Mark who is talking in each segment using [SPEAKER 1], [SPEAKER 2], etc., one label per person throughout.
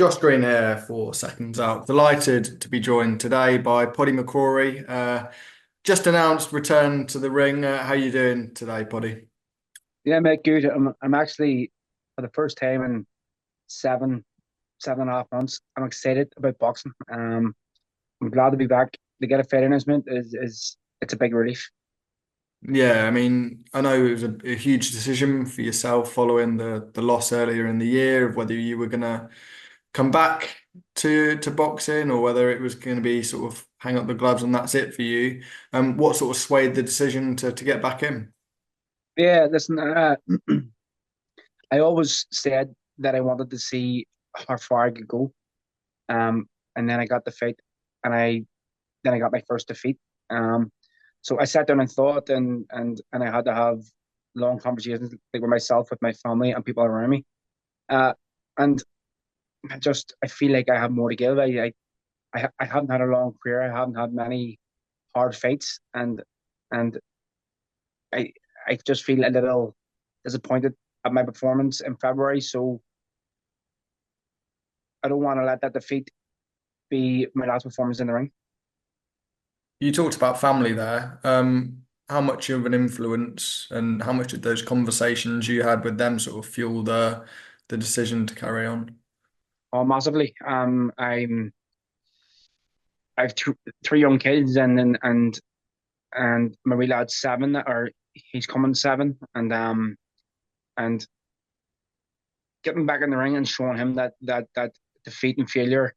[SPEAKER 1] Josh Green here for Seconds Out. Delighted to be joined today by Poddy McCrory. Just announced return to the ring. How you doing today, Poddy?
[SPEAKER 2] Yeah, mate, good. I'm actually for the first time in seven and a half months. I'm excited about boxing. I'm glad to be back. To get a fight announcement is it's a big relief.
[SPEAKER 1] Yeah, I mean, I know it was a huge decision for yourself following the loss earlier in the year of whether you were gonna come back to boxing or whether it was going to be sort of hang up the gloves and that's it for you. What sort of swayed the decision to get back in?
[SPEAKER 2] Yeah, listen, I always said that I wanted to see how far I could go. And then I got the fight, and I got my first defeat. Um, so I sat down and thought, and I had to have long conversations like with myself, with my family, and people around me. Uh, and I feel like I have more to give. I haven't had a long career. I haven't had many hard fights, and I I just feel a little disappointed at my performance in February. So I don't want to let that defeat be my last performance in the ring.
[SPEAKER 1] You talked about family there. How much of an influence and how much of those conversations you had with them sort of fuel the decision to carry on?
[SPEAKER 2] Oh, massively. I have three young kids, and my wee lad's seven, or he's coming seven, and getting back in the ring and showing him that defeat and failure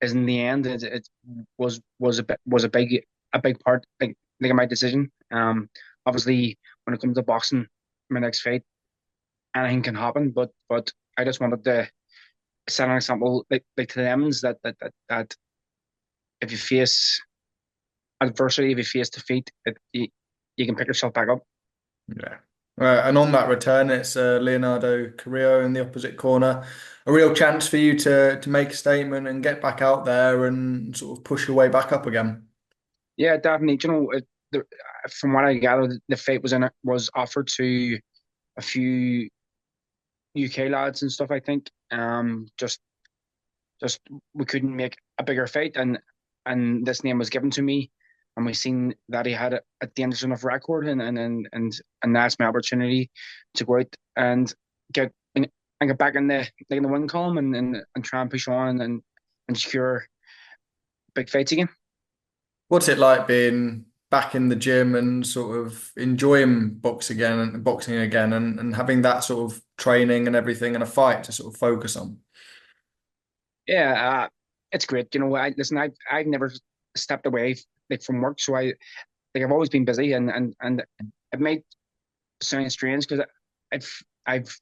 [SPEAKER 2] isn't the end. It was a big part like of my decision. Obviously when it comes to boxing, my next fight, anything can happen. But I just wanted to set an example like to them is that if you face adversity, if you face defeat, you can pick yourself back up.
[SPEAKER 1] Yeah. And on that return, it's Leonardo Carrillo in the opposite corner. A real chance for you to make a statement and get back out there and sort of push your way back up again.
[SPEAKER 2] Yeah, definitely. You know, from what I gathered, the fight was offered to a few UK lads and stuff. I think. Just we couldn't make a bigger fight, and this name was given to me, and we seen that he had a dangerous enough record, and that's my opportunity to go out and get and get back in the win column and try and push on and secure big fights again.
[SPEAKER 1] What's it like being back in the gym and sort of enjoying boxing again and having that sort of training and everything and a fight to sort of focus on?
[SPEAKER 2] Yeah, it's great. You know, I've never stepped away like from work, so I've always been busy, and it might sound strange because I've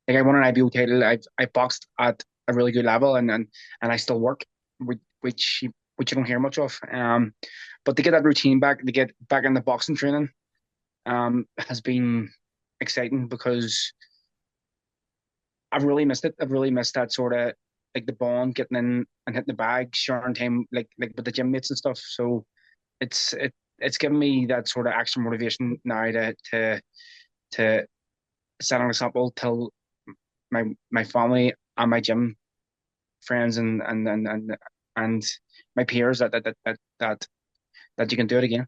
[SPEAKER 2] like I won an IBO title. I boxed at a really good level, and I still work, which you don't hear much of. But to get that routine back, to get back in the boxing training, has been exciting because I've really missed it. I've really missed that sort of like the bond, getting in and hitting the bag, sharing time like with the gym mates and stuff. So it's given me that sort of extra motivation now to set an example, tell my family and my gym friends and my peers that you can do it again.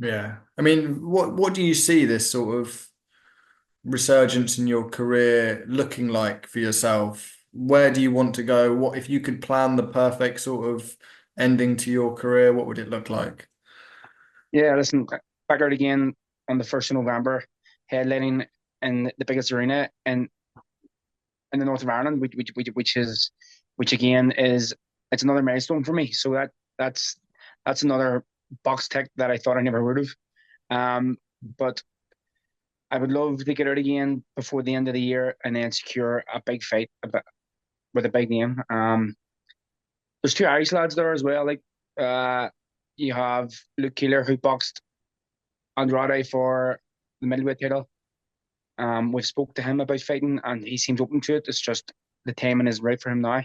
[SPEAKER 1] Yeah. I mean, what do you see this sort of resurgence in your career looking like for yourself? Where do you want to go? What if you could plan the perfect sort of ending to your career, what would it look like?
[SPEAKER 2] Yeah, listen, back out again on the 1st of November, headlining in the biggest arena in the north of Ireland, which again is it's another milestone for me. So that's that's another box tick that I thought I never would have. But I would love to get out again before the end of the year and then secure a big fight with a big name. There's two Irish lads there as well. Like you have Luke Keeler who boxed Andrade for the middleweight title. We've spoke to him about fighting, and he seems open to it. It's just the timing is right for him now.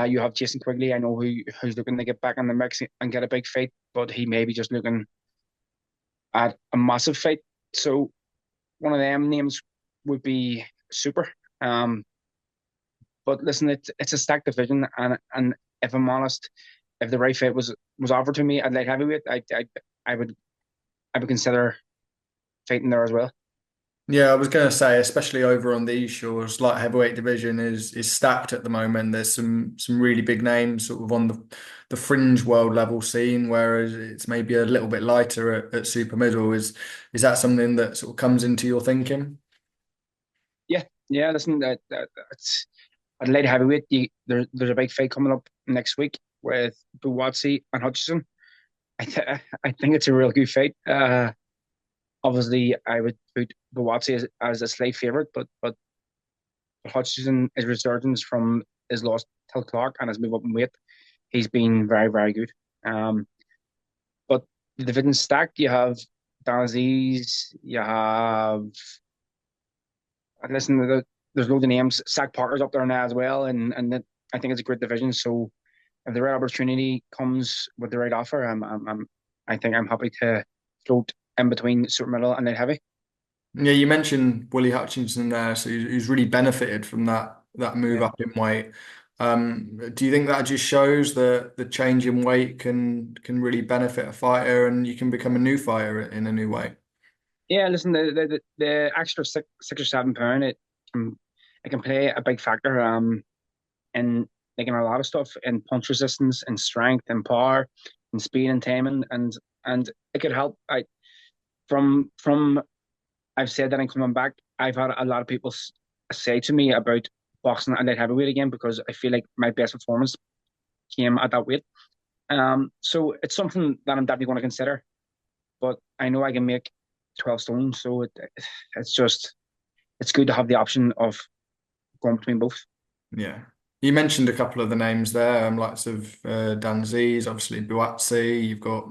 [SPEAKER 2] You have Jason Quigley. I know who's looking to get back in the mix and get a big fight, but he may be just looking at a massive fight. So one of them names would be super. Um, But listen, it's a stacked division, and if I'm honest, if the right fight was offered to me at light heavyweight, I would I would consider fighting there as well.
[SPEAKER 1] Yeah, I was going to say, especially over on these shores, light heavyweight division is stacked at the moment. There's some really big names sort of on the fringe world level scene, whereas it's maybe a little bit lighter at super middle. Is that something that sort of comes into your thinking?
[SPEAKER 2] Yeah, yeah. Listen, that's at light heavyweight. There's a big fight coming up next week with Buatsi and Hutchinson. I think it's a real good fight. Obviously, I would put Buatsi as a slight favorite, but Hutchinson is resurgence from his loss till Clark and his move up in weight. He's been very, very good. Um, but the division stacked. You have Aziz, you have listen. There's loads of names. Zach Parker's up there now as well, and I think it's a great division. So if the right opportunity comes with the right offer, I think I'm happy to float in between super middle and light heavy.
[SPEAKER 1] Yeah, you mentioned Willy Hutchinson there, so he's really benefited from that move
[SPEAKER 2] Yeah.
[SPEAKER 1] up in weight. Do you think that just shows that the change in weight can really benefit a fighter, and you can become a new fighter in a new way?
[SPEAKER 2] Yeah, listen, the extra £6 or £7, it can play a big factor in like in a lot of stuff in punch resistance and strength and power and speed and timing and it could help. I from I've said that I'm coming back. I've had a lot of people say to me about boxing at light heavyweight again because I feel like my best performance came at that weight. So it's something that I'm definitely going to consider. But I know I can make 12 stone, so it's just it's good to have the option of going between both.
[SPEAKER 1] Yeah. You mentioned a couple of the names there, likes of Dan Z's, obviously Buatsi, you've got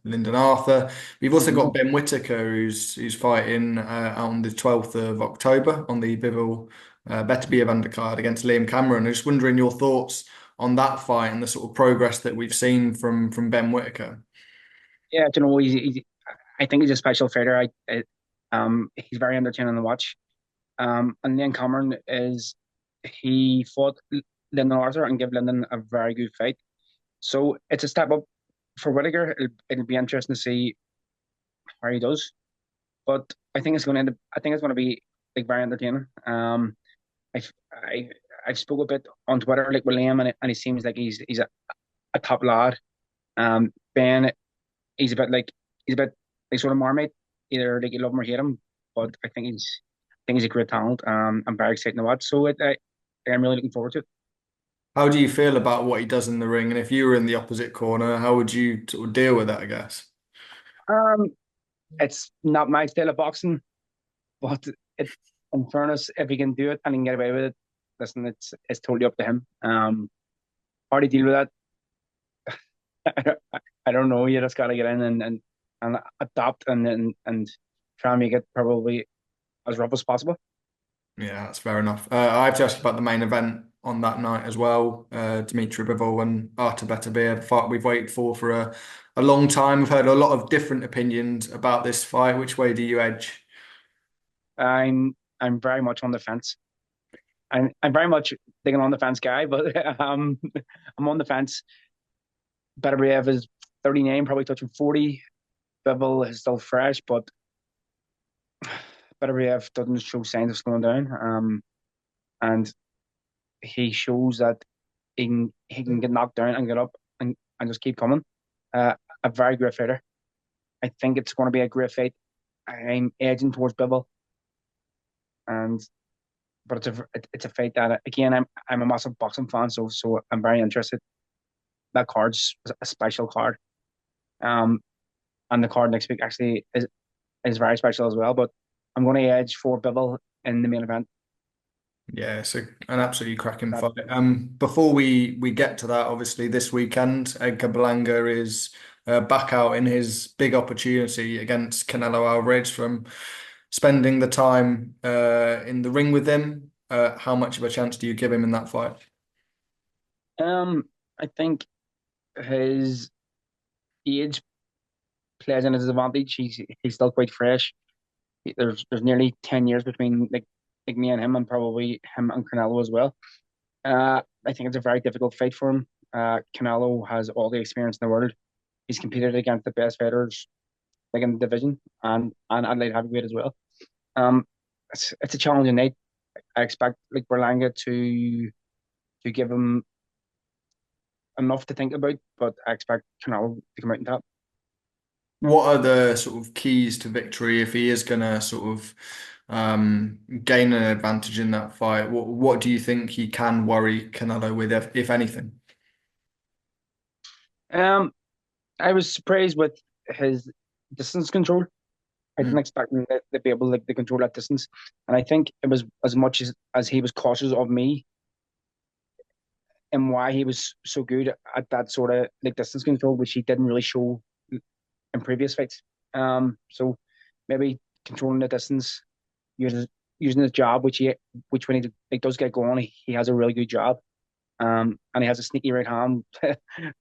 [SPEAKER 1] Lyndon Arthur. We've also
[SPEAKER 2] Mhm.
[SPEAKER 1] got Ben Whittaker, who's fighting on the 12th of October on the Bivol Beterbiev undercard against Liam Cameron. I'm just wondering your thoughts on that fight and the sort of progress that we've seen from Ben Whittaker.
[SPEAKER 2] Yeah, you know, I think he's a special fighter. He's very entertaining to watch. And then Cameron is he fought Lyndon Arthur and gave Lyndon a very good fight. So it's a step up for Whittaker. It'll be interesting to see how he does. But I think it's going to end up, I think it's going to be like very entertaining. I've I I've spoke a bit on Twitter like with Liam and he seems like he's a top lad. Ben he's a bit like he's a bit like sort of Marmite. Either like you love him or hate him. But I think he's a great talent. I'm very excited to watch. So I'm really looking forward to it.
[SPEAKER 1] How do you feel about what he does in the ring? And if you were in the opposite corner, how would you sort of deal with that, I guess?
[SPEAKER 2] Um, it's not my style of boxing, but it in fairness, if he can do it and he can get away with it, listen, it's totally up to him. How do you deal with that? I don't know. You just got to get in and adapt and try and make it probably as rough as possible.
[SPEAKER 1] Yeah, that's fair enough. I have to ask you about the main event on that night as well. Dmitry Bivol and Artur Beterbiev, a fight we've waited for a long time. We've heard a lot of different opinions about this fight. Which way do you edge?
[SPEAKER 2] I'm very much on the fence. I'm very much thinking on the fence guy, but I'm on the fence. Beterbiev is 39, probably touching 40. Bivol is still fresh, but Beterbiev doesn't show signs of slowing down. And he shows that he can get knocked down and get up and just keep coming. Uh, a very great fighter. I think it's going to be a great fight. I'm edging towards Bivol, and but it's a fight that again I'm a massive boxing fan, so I'm very interested. That card's a special card. Um, and the card next week actually is very special as well. But I'm going to edge for Bivol in the main event.
[SPEAKER 1] Yeah, it's an absolutely cracking
[SPEAKER 2] That
[SPEAKER 1] fight. Before we get to that, obviously this weekend, Edgar Berlanga is back out in his big opportunity against Canelo Alvarez from spending the time in the ring with him. How much of a chance do you give him in that fight?
[SPEAKER 2] I think his age plays in his advantage. He's still quite fresh. There's nearly 10 years between like me and him, and probably him and Canelo as well. I think it's a very difficult fight for him. Canelo has all the experience in the world. He's competed against the best fighters like in the division and at light heavyweight as well. Um, it's a challenging night. I expect like Berlanga to give him enough to think about, but I expect Canelo to come out on top.
[SPEAKER 1] What are the sort of keys to victory if he is going to sort of gain an advantage in that fight? What do you think he can worry Canelo with, if anything?
[SPEAKER 2] Um, I was surprised with his distance control. I didn't
[SPEAKER 1] Mm.
[SPEAKER 2] expect him to be able to control that distance, and I think it was as much as he was cautious of me and why he was so good at that sort of like distance control, which he didn't really show in previous fights. So maybe controlling the distance, using using his job, which when he like does get going, he has a really good job. And he has a sneaky right hand,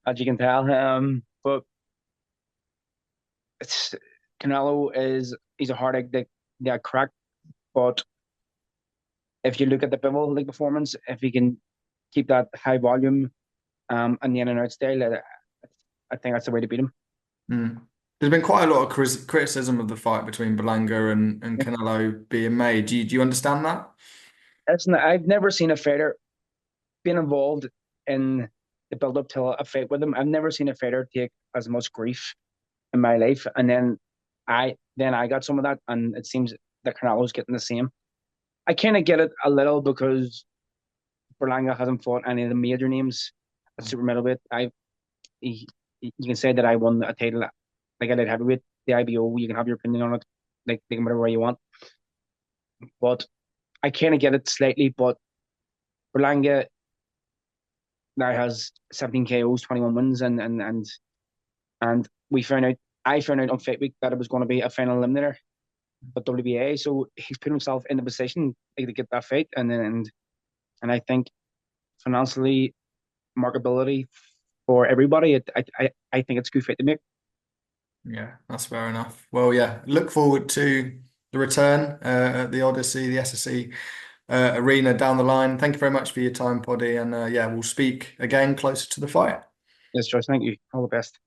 [SPEAKER 2] as you can tell. But it's Canelo is he's a hard egg that crack. But if you look at the Bivol like performance, if he can keep that high volume, and the in and out style, I think that's the way to beat him.
[SPEAKER 1] Mm. There's been quite a lot of criticism of the fight between Berlanga and Canelo being made. Do you understand that?
[SPEAKER 2] Listen, I've never seen a fighter being involved in the build up to a fight with him. I've never seen a fighter take as much grief in my life, and then I got some of that, and it seems that Canelo's getting the same. I kind of get it a little because Berlanga hasn't fought any of the major names at super middleweight. He, you can say that I won a title like I did heavyweight, the IBO. You can have your opinion on it, like whatever way you want. But I kind of get it slightly. But Berlanga now has 17 KOs, 21 wins, and we found out. I found out on Fight Week that it was going to be a final eliminator, but WBA. So he's put himself in a position like, to get that fight, and I think financially, marketability for everybody, I think it's a good fight to make.
[SPEAKER 1] Yeah, that's fair enough. Well, yeah, look forward to the return at the Odyssey, the SSE arena down the line. Thank you very much for your time, Poddy, and yeah, we'll speak again closer to the fight.
[SPEAKER 2] Yes, Josh, thank you. All the best.